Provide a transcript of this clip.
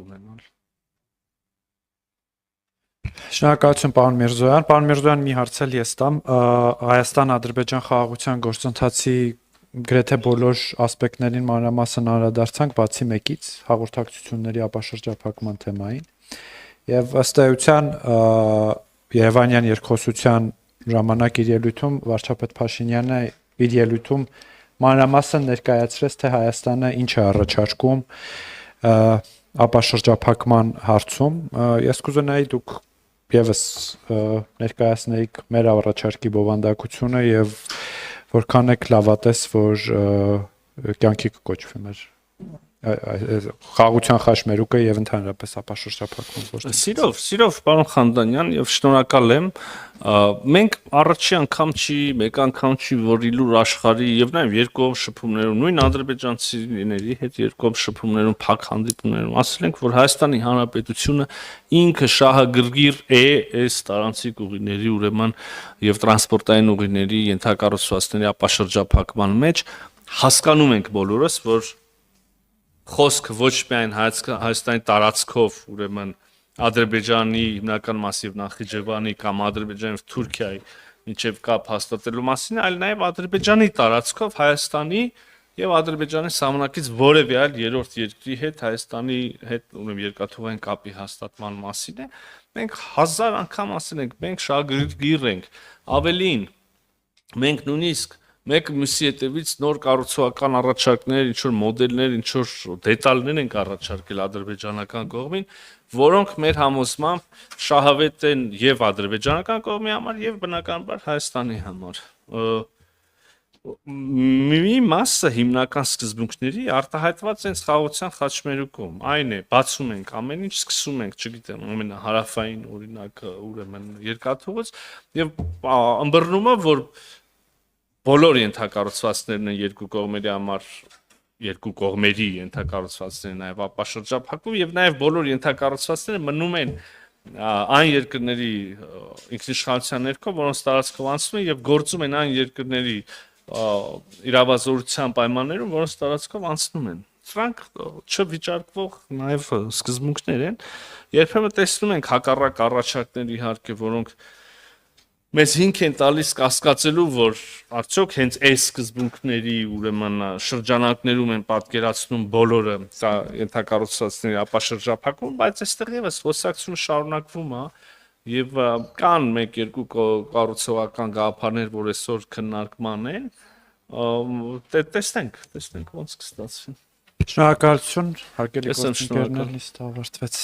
ունենալ։ Շնորհակալություն պարոն Միրզոյան։ Պարոն Միրզոյան, մի հարց էլ ես տամ, Հայաստան-Ադրբեջան խաղաղության գործընթացի գրեթե բոլոր ասպեկտներին մանրամասն անդրադարձանք, բացի մեկից, հաղորդակցությունների ապաշրջափակման թեմային։ Եվ ըստ էության Երևանյան երկխոսության ժամանակ իր ելույթում վարչապետ Փաշինյանը իր ելույթում մանրամասն ներկայացրեց, թե Հայաստանը ինչ է առաջարկում ապաշրջափակման հարցում։ Ես կուզենայի դուք եւս ներկայացնեիք մեր առաջարկի բովանդակությունը եւ որքան եք լավատես, որ կյանքի կկոչվի մեր խաղաղության խաչմերուկը եւ ընդհանրապես ապաշրջափակման գործընթացը։ Սիրով պարոն Խանդանյան եւ շնորհակալ եմ։ Մենք առաջի անգամ չի, մեկ անգամ չի, որ իլուր աշխարհի եւ նաեւ երկկողմ շփումներում, նույն ադրբեջանցիների հետ երկկողմ շփումներում, փակ հանդիպումներում ասել ենք, որ Հայաստանի Հանրապետությունը ինքը շահագրգիռ է այս տարանցիկ ուղիների, ուրեմն եւ տրանսպորտային ուղիների ենթակառուցվածքների ապաշրջափակման մեջ հասկանում ենք բոլորս, որ խոսքը ոչ միայն Հայաստանի տարածքով, ուրեմն Ադրբեջանի հիմնական մասիվ Նախիջևանի կամ Ադրբեջանի եւ Թուրքիայի միջև կապ հաստատելու մասին, այլ նաեւ Ադրբեջանի տարածքով Հայաստանի եւ Ադրբեջանի սահմանակից որևէ այլ երրորդ երկրի հետ Հայաստանի հետ ուրեմն երկաթուղային կապի հաստատման մասին է։ Մենք 1000 անգամ ասել ենք, մենք շահագրգիռ ենք, ավելին, մենք նույնիսկ մեկ մյուսի հետևից նոր կառուցողական առաջարկներ, ինչ որ մոդելներ, ինչ որ դետալներ ենք առաջարկել ադրբեջանական կողմին, որոնք մեր համոզմամբ շահավետ են եւ ադրբեջանական կողմի համար եւ բնականաբար Հայաստանի համար։ Մի մասը հիմնական սկզբունքների արտահայտված են խաղաղության խաչմերուկում։ Այն է, բացում ենք ամեն ինչ, սկսում ենք, չգիտեմ, ամենահարավային օրինակը, ուրեմն երկաթուղից եւ ըմբռնումը, որ բոլոր ենթակառուցվածքներն են երկու կողմերի համար, երկու կողմերի ենթակառուցվածքներն նաև ապաշրջափակում եւ նաև բոլոր ենթակառուցվածքները մնում են այն երկրների ինքնիշխանության ներքո, որոնց տարածքով անցնում են եւ գործում են այն երկրների իրավազորության պայմաններում, որոնց տարածքով անցնում են։ Սրանք չվիճարկվող նաև սկզբունքներ են։ Երբեմն տեսնում ենք հակառակ առաջարկներ իհարկե, որոնք մեզ հիմք են տալիս կասկածելու, որ արդյոք հենց այս սկզբունքների ուրեմն շրջանակներում են պատկերացնում բոլորը սա ենթակառուցվածքների ապաշրջափակում, բայց այստեղ եւս խոսակցությունը շարունակվում է եւ կան մեկ-երկու կառուցողական գաղափարներ, որ այսօր քննարկման են, տեսնենք ոնց կստացվի։ Շնորհակալություն, հարգելի գործընկերներ, նիստը ավարտվեց։